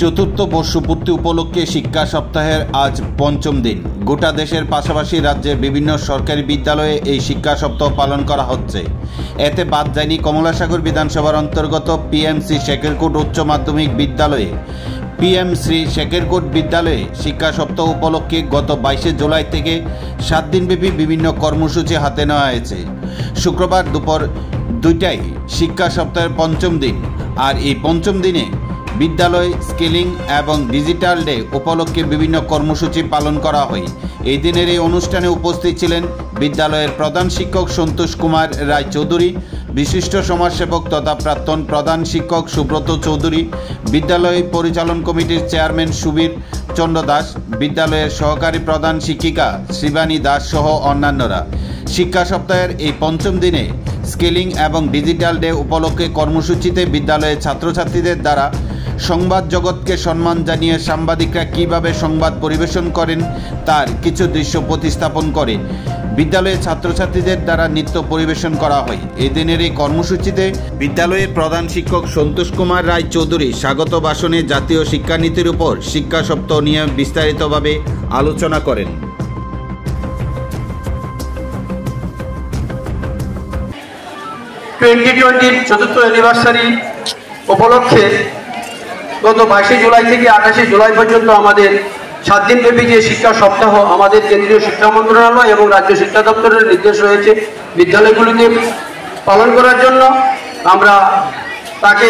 চতুর্থ বর্ষপূর্তি উপলক্ষে শিক্ষা সপ্তাহের আজ পঞ্চম দিন। গোটা দেশের পাশাপাশি রাজ্যের বিভিন্ন সরকারি বিদ্যালয়ে এই শিক্ষা সপ্তাহ পালন করা হচ্ছে। এতে বাদ যায়নি কমলাসাগর বিধানসভার অন্তর্গত পিএমসি শেখেরকোট উচ্চ মাধ্যমিক বিদ্যালয়ে। পিএমসি শেখেরকোট বিদ্যালয়ে শিক্ষা সপ্তাহ উপলক্ষে গত 22 জুলাই থেকে 7 দিনব্যাপী বিভিন্ন কর্মসূচি হাতে নেওয়া হয়েছে। শুক্রবার দুপুর 2টায় শিক্ষা সপ্তাহের পঞ্চম দিন। আর এই পঞ্চম দিনে বিদ্যালয় স্কেলিং এবং ডিজিটাল ডে উপলক্ষে বিভিন্ন কর্মসূচি পালন করা হয়। এই দিনের এই অনুষ্ঠানে উপস্থিত ছিলেন বিদ্যালয়ের প্রধান শিক্ষক সন্তোষ কুমার রায় চৌধুরী, বিশিষ্ট সমাজসেবক তথা প্রাক্তন প্রধান শিক্ষক সুব্রত চৌধুরী, বিদ্যালয় পরিচালন কমিটির চেয়ারম্যান সুবীর চন্দ্র দাস, বিদ্যালয়ের সহকারী প্রধান শিক্ষিকা শিবানী দাস সহ অন্যান্যরা। শিক্ষা সপ্তাহের এই পঞ্চম দিনে স্কেলিং এবং ডিজিটাল ডে উপলক্ষে কর্মসূচিতে বিদ্যালয়ের ছাত্রছাত্রীদের দ্বারা সংবাদ জগৎকে সম্মান জানিয়ে সাংবাদিকরা কীভাবে সংবাদ পরিবেশন করেন তার কিছু দৃশ্য উপস্থাপন করে বিদ্যালয়ের ছাত্রছাত্রীদের দ্বারা নৃত্য পরিবেশন করা হয়। এদিনের এই কর্মসূচিতে বিদ্যালয়ের প্রধান শিক্ষক সন্তোষ কুমার রায় চৌধুরী স্বাগত ভাষণে জাতীয় শিক্ষানীতির উপর শিক্ষা সপ্তাহ নিয়ে বিস্তারিতভাবে আলোচনা করেন। 2020 চতুর্থ অ্যানিভার্সারি উপলক্ষে গত 22 জুলাই থেকে 28 জুলাই পর্যন্ত আমাদের 7 দিনব্যাপী যে শিক্ষা সপ্তাহ আমাদের কেন্দ্রীয় শিক্ষা মন্ত্রণালয় এবং রাজ্য শিক্ষা দপ্তরের নির্দেশ রয়েছে বিদ্যালয়গুলিতে পালন করার জন্য, আমরা তাকে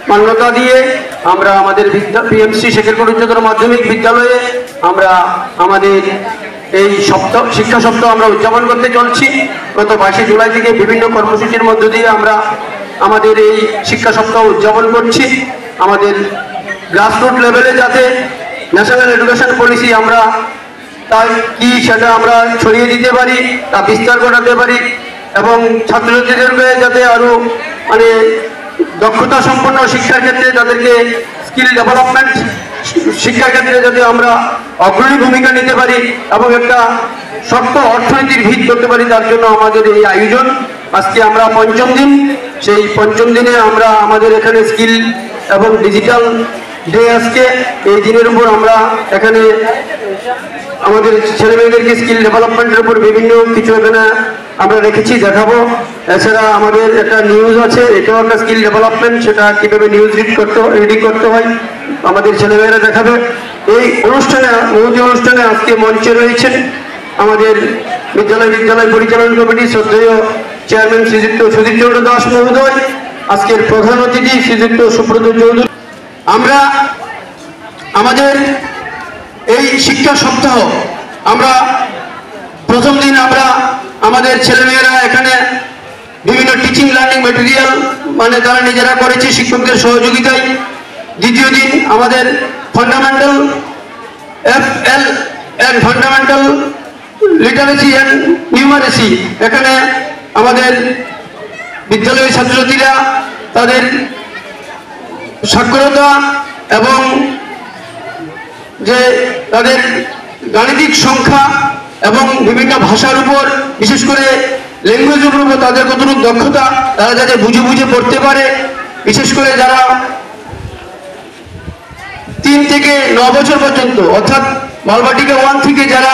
মান্যতা দিয়ে আমরা আমাদের পিএমসি শেখেরকোট উচ্চতর মাধ্যমিক বিদ্যালয়ে আমরা আমাদের এই শিক্ষা সপ্তাহ আমরা উদযাপন করতে চলছি। গত 22 জুলাই থেকে বিভিন্ন কর্মসূচির মধ্য দিয়ে আমরা আমাদের এই শিক্ষা সপ্তাহ উদযাপন করছি। আমাদের গ্রাসরুট লেভেলে যাতে ন্যাশনাল এডুকেশন পলিসি আমরা তাই কি সেটা আমরা ছড়িয়ে দিতে পারি, তা বিস্তার ঘটাতে পারি এবং ছাত্রছাত্রীদেরকে যাতে আরও দক্ষতা সম্পন্ন শিক্ষার ক্ষেত্রে তাদেরকে স্কিল ডেভেলপমেন্ট শিক্ষার ক্ষেত্রে যাতে আমরা অগ্রণী ভূমিকা নিতে পারি এবং একটা শক্ত অর্থনীতির ভিত করতে পারি, তার জন্য আমাদের এই আয়োজন। আজকে আমরা পঞ্চম দিন, সেই পঞ্চম দিনে আমরা আমাদের এখানে স্কিল এবং ডিজিটাল ডে আজকে এই দিনের উপর আমরা এখানে আমাদের ছেলেমেয়েদেরকে স্কিল ডেভেলপমেন্টের উপর বিভিন্ন কিছু এখানে আমরা রেখেছি, দেখাবো। এছাড়া আমাদের একটা নিউজ আছে, এটাও একটা স্কিল ডেভেলপমেন্ট, সেটা কীভাবে নিউজ রিডিং করতে হয় আমাদের ছেলেমেয়েরা দেখাবে। এই অনুষ্ঠানে আজকে মঞ্চে রয়েছেন আমাদের বিদ্যালয় পরিচালন কমিটির শ্রদ্ধেয় চেয়ারম্যান শ্রীযুক্ত সুধীর চন্দ্র দাস মহোদয়, আজকের প্রধান অতিথি শ্রীযুক্ত সুব্রত চৌধুরী। আমরা আমাদের এই শিক্ষা সপ্তাহ আমরা প্রথম দিন আমরা আমাদের ছেলেমেয়েরা এখানে বিভিন্ন টিচিং লার্নিং ম্যাটেরিয়াল তারা নিজেরা করেছে শিক্ষকদের সহযোগিতায়। দ্বিতীয় দিন আমাদের fundamental FL and fundamental literacy and numeracy, এখানে আমাদের বিদ্যালয়ের ছাত্রছাত্রীরা তাদের সাক্ষরতা এবং যে তাদের গাণিতিক সংখ্যা এবং বিভিন্ন ভাষার উপর, বিশেষ করে ল্যাঙ্গুয়েজের উপর তাদের কতটুকু দক্ষতা, তারা যাতে বুঝে পড়তে পারে। বিশেষ করে যারা 3 থেকে 9 বছর পর্যন্ত, অর্থাৎ বালবাটিকা 1 থেকে যারা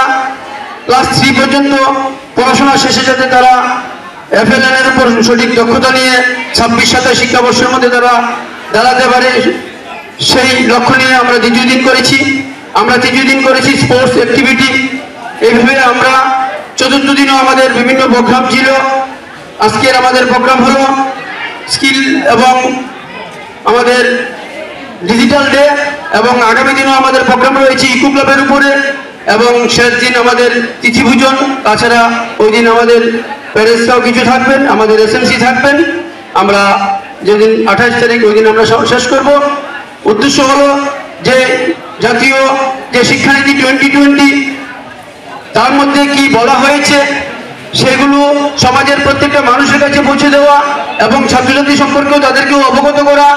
ক্লাস 3 পর্যন্ত পড়াশোনা শেষে যাতে তারা FLN এর উপর সঠিক দক্ষতা নিয়ে 26-27 শিক্ষাবর্ষের মধ্যে তারা দাঁড়াতে পারে, সেই লক্ষ্য নিয়ে আমরা দ্বিতীয় দিন করেছি। আমরা তৃতীয় দিন করেছি স্পোর্টস অ্যাক্টিভিটি। এইভাবে আমরা চতুর্থ দিনও আমাদের বিভিন্ন প্রোগ্রাম ছিল। আজকের আমাদের প্রোগ্রাম হলো স্কিল এবং আমাদের ডিজিটাল ডে, এবং আগামী দিনও আমাদের প্রোগ্রাম রয়েছে ইকো ক্লাবের উপরে, এবং শেষ দিন আমাদের তিথিভোজন। তাছাড়া ওই দিন আমাদের প্যারেন্টসরাও কিছু থাকবেন, আমাদের SMC থাকবেন। আমরা যেদিন 28 তারিখ ওই দিন আমরা শেষ করব। উদ্দেশ্য হলো যে জাতীয় যে শিক্ষানীতি 2020 তার মধ্যে কি বলা হয়েছে সেগুলো সমাজের প্রত্যেকটা মানুষের কাছে পৌঁছে দেওয়া এবং ছাত্রছাত্রী সম্পর্কেও তাদেরকেও অবগত করা।